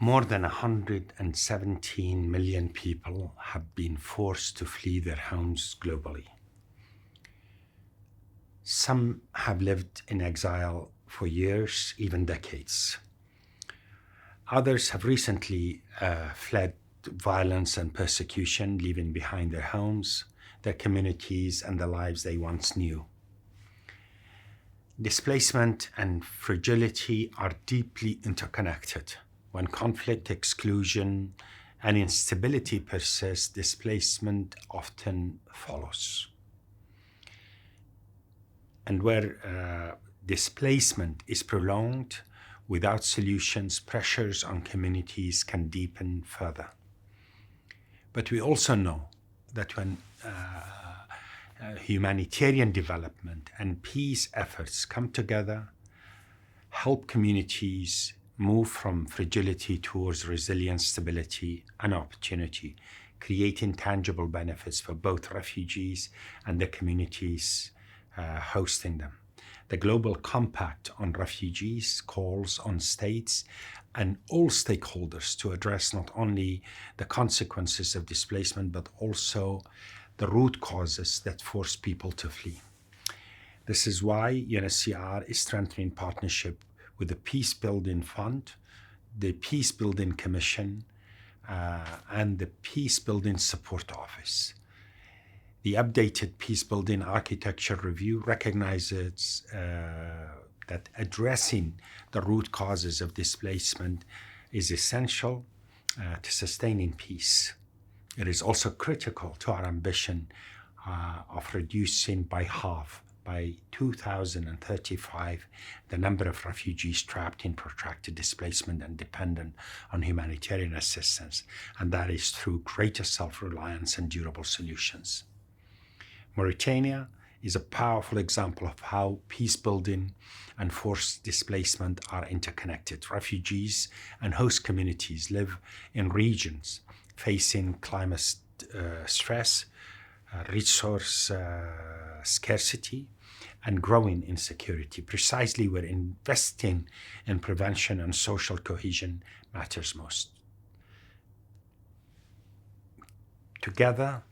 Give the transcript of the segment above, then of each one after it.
More than 117 million people have been forced to flee their homes globally. Some have lived in exile for years, even decades. Others have recently fled violence and persecution, leaving behind their homes, their communities, and the lives they once knew. Displacement and fragility are deeply interconnected. When conflict, exclusion, and instability persist, displacement often follows. And where displacement is prolonged without solutions, pressures on communities can deepen further. But we also know that when humanitarian development and peace efforts come together, help communities move from fragility towards resilience, stability, and opportunity, creating tangible benefits for both refugees and the communities hosting them. The Global Compact on Refugees calls on states and all stakeholders to address not only the consequences of displacement, but also the root causes that force people to flee. This is why UNHCR is strengthening partnership with the Peacebuilding Fund, the Peacebuilding Commission, and the Peacebuilding Support Office. The updated Peacebuilding Architecture Review recognizes that addressing the root causes of displacement is essential to sustaining peace. It is also critical to our ambition of reducing by half, by 2035, the number of refugees trapped in protracted displacement and dependent on humanitarian assistance, and that is through greater self-reliance and durable solutions. Mauritania is a powerful example of how peace building and forced displacement are interconnected. Refugees and host communities live in regions facing climate stress, resource scarcity, and growing insecurity. Precisely where investing in prevention and social cohesion matters most. Together,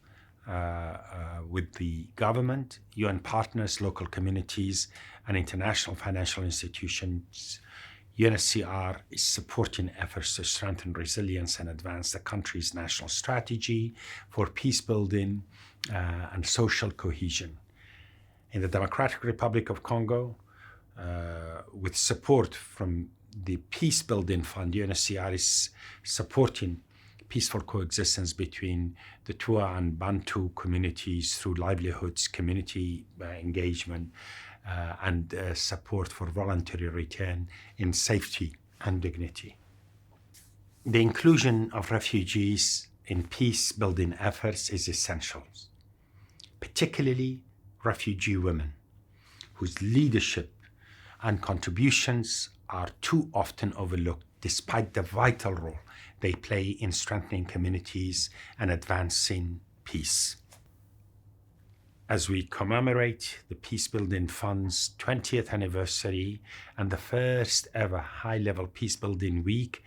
with the government, UN partners, local communities, and international financial institutions, UNHCR is supporting efforts to strengthen resilience and advance the country's national strategy for peace building and social cohesion. In the Democratic Republic of Congo, with support from the Peacebuilding Fund, UNHCR is supporting peaceful coexistence between the Tua and Bantu communities through livelihoods, community engagement, and support for voluntary return in safety and dignity. The inclusion of refugees in peace-building efforts is essential, particularly refugee women, whose leadership and contributions are too often overlooked, despite the vital role they play in strengthening communities and advancing peace. As we commemorate the Peacebuilding Fund's 20th anniversary and the first ever high-level peacebuilding week,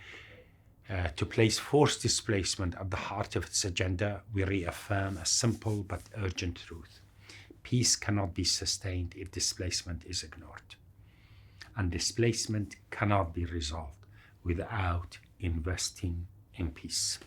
to place forced displacement at the heart of its agenda, we reaffirm a simple but urgent truth. Peace cannot be sustained if displacement is ignored. And displacement cannot be resolved without investing in peace.